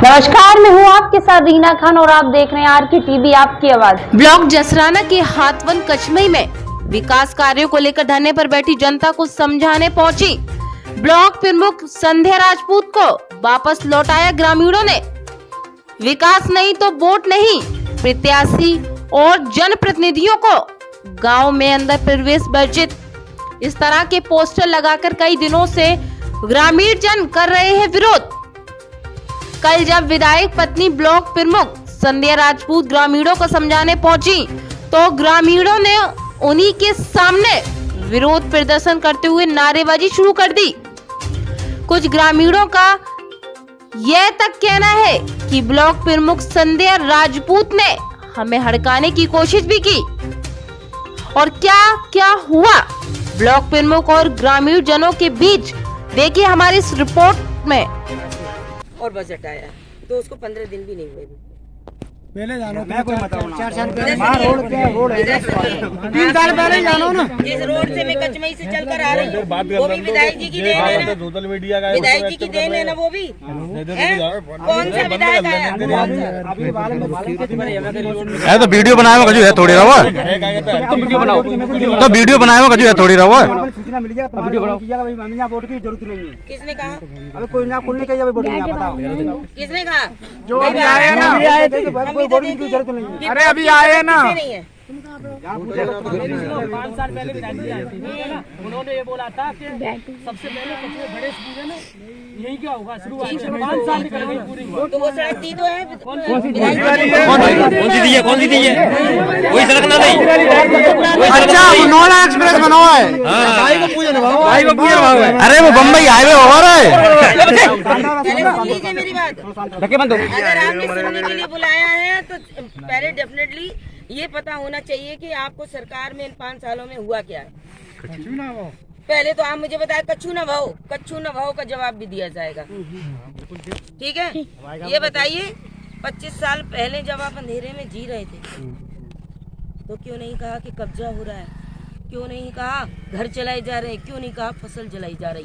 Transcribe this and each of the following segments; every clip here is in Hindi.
नमस्कार, मैं हूँ आपके साथ रीना खान और आप देख रहे हैं आर के टीवी आपकी आवाज। ब्लॉक जसराना के हाथवन कचमई में विकास कार्यों को लेकर धरने पर बैठी जनता को समझाने पहुंची ब्लॉक प्रमुख संध्या राजपूत को वापस लौटाया ग्रामीणों ने। विकास नहीं तो वोट नहीं, प्रत्याशी और जनप्रतिनिधियों को गांव में अंदर प्रवेश वर्जित, इस तरह के पोस्टर लगाकर कई दिनों से ग्रामीण जन कर रहे हैं विरोध। कल जब विधायक पत्नी ब्लॉक प्रमुख संध्या राजपूत ग्रामीणों को समझाने पहुंची तो ग्रामीणों ने उन्हीं के सामने विरोध प्रदर्शन करते हुए नारेबाजी शुरू कर दी। कुछ ग्रामीणों का यह तक कहना है कि ब्लॉक प्रमुख संध्या राजपूत ने हमें हड़काने की कोशिश भी की और क्या क्या हुआ ब्लॉक प्रमुख और ग्रामीण जनों के बीच, देखिए हमारी इस रिपोर्ट में। और बजट आया तो उसको 15 दिन भी नहीं हुए। पहले जानो मैं कोई बताऊं ना 3 साल पहले जानो ना। जिस रोड से मैं कचमई से चलकर आ रही हूँ वो भी विधायक जी की देन है ना, सोशल मीडिया का विधायक जी की देन है ना। वो भी कौन सा विधायक आया? तो वीडियो बनाए में कजू है थोड़ी रहो, तो वीडियो बनाए में कजू है थोड़ी रहो। सूचना मिल गया वीडियो बनाओ, वोट की जरूरत नहीं है। किसने कहा? अबे कोई ना खुलने का वोट नहीं बताओ। किसने कहा? जो अभी आए ना, वोट की जरूरत नहीं है। अरे अभी आए ना, 5 साल पहले विधायक आए थे ना, उन्होंने ये बोला था कि सबसे पहले सबसे बड़े स्कूल है ना, यही क्या होगा शुरुआत 5 साल निकल गई पूरी। तो वो सड़क दी तो है, कौन सी दी है? कौन सी दी है? वही सड़क ना नहीं। अच्छा नोला एक्सप्रेस बना हुआ है। भाई वो अरे वो बम्बई हाईवे हो रहा है। सुन लीजिए मेरी बात। अगर आपने सुनने के लिए बुलाया है तो पहले डेफिनेटली ये पता होना चाहिए कि आपको सरकार में इन 5 सालों में हुआ क्या है। पहले तो आप मुझे बताए कच्छू न भाव का जवाब भी दिया जाएगा। ठीक है, ये बताइए 25 साल पहले जब आप अंधेरे में जी रहे थे तो क्यों नहीं कहा कि कब्जा हो रहा है? क्यों नहीं कहा घर चलाए जा रहे हैं? क्यों नहीं कहा फसल जलाई जा रही?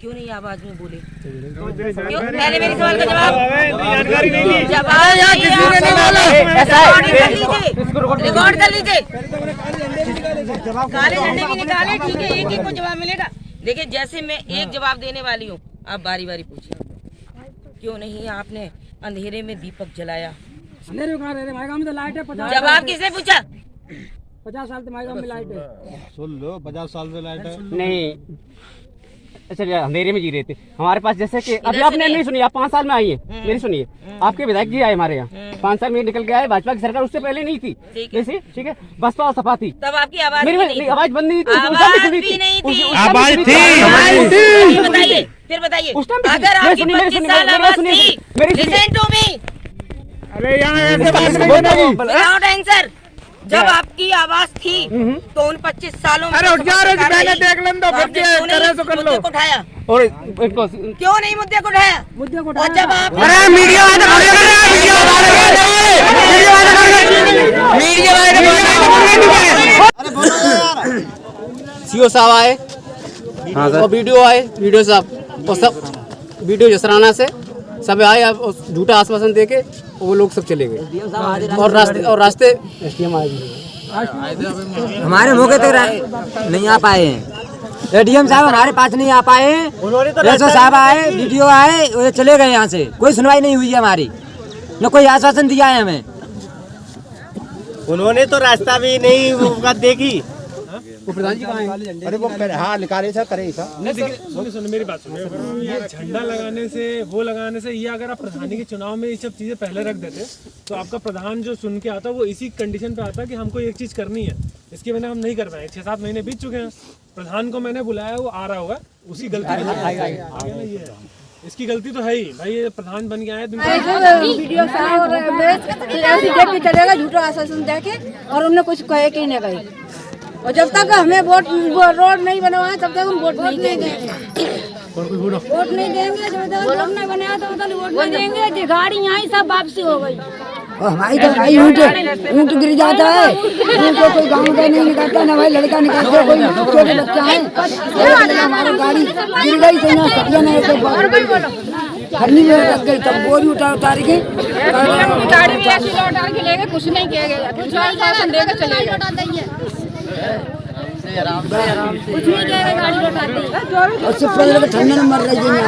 क्यों नहीं आवाज में बोले? क्यों? पहले मेरे सवाल का जवाब रिकॉर्ड कर लीजिए। काले झंडे भी निकाले, ठीक है, एक को जवाब मिलेगा। देखिए जैसे मैं एक जवाब देने वाली हूँ, आप बारी बारी पूछिए। क्यों नहीं आपने अंधेरे में दीपक जलाया? जवाब किसने पूछा? 50 साल से हमारे गाँव में लाइट है। सुन लो, 50 साल से लाइट है नहीं, अच्छा अंधेरे में जी रहे थे हमारे पास। जैसे कि अभी आपने नहीं सुनी, आप 5 साल में आई है, मेरी सुनिए। आपके विधायक जी आए हमारे यहाँ 5 साल में निकल के आए। भाजपा की सरकार उससे पहले नहीं थी, ठीक है, बसपा और सपा थी। तब आपकी आवाज मेरी आवाज बंद नहीं थी, आवाज थी। बताइए, फिर बताइए। अगर आपकी 25 साल आवाज थी, लिसन टू मी। अरे यहाँ आंसर, जब आपकी आवाज थी तो उन 25 सालों में पहले देख लें तो मुद्दे को उठाया। और क्यों नहीं मुद्दे को उठाया? और जब आप सीओ साहब आए और वीडियो साहब और सब वीडियो जसराना से सब आए और झूठा आश्वासन देके वो लोग सब चले गए और रास्ते हमारे मौके तक नहीं आ पाए हैं। एडीएम साहब हमारे पास नहीं आ पाए हैं। एसओ साहब आए, डीडीओ आए, वो चले गए यहाँ से। कोई सुनवाई नहीं हुई है हमारी, न कोई आश्वासन दिया है हमें। उन्होंने तो रास्ता भी नहीं देखी। वो प्रधान जी कहाँ हैं? अरे वो हाँ निकाले सर, करे सुनो मेरी बात सुनो। ये झंडा लगाने से, वो लगाने से, ये अगर आप प्रधानी के चुनाव में ये सब चीजें पहले रख देते तो आपका प्रधान जो सुन के आता वो इसी कंडीशन पे आता कि हमको एक चीज करनी है, इसके बिना हम नहीं कर पाए। 6-7 महीने बीत चुके हैं, प्रधान को मैंने बुलाया, वो आ रहा होगा, उसकी गलती ये है। इसकी गलती तो है ही भाई, ये प्रधान बन के आए। वीडियो साहब चलेगा झूठा आश्वासन देके और उन्होंने कुछ कहे कि नहीं कहे। और जब तक हमें रोड नहीं बनवाए तब तक हम वोट नहीं देंगे। वोट नहीं देंगे, जब तक रोड नहीं बनाया तब तक वोट नहीं देंगे। गाड़ी यहाँ सब वापसी हो गई। हमारी तो भाई ऊँट गिर जाता है, ऊँट को कोई गाँव का नहीं निकालता, ना भाई लड़का निकालता, कोई छोटे बच्चा है। हमारी गाड़ी गिर गई तो खरनी में लग गई तब बोरी उतार के गाड़ी में ऐसी लौटा के ले गए, कुछ नहीं किया गया, कुछ आश्वासन देकर चले गए। कुछ नहीं किया गया, गाड़ी लौटा दी। और सिर्फ ठंडे में मर रही है।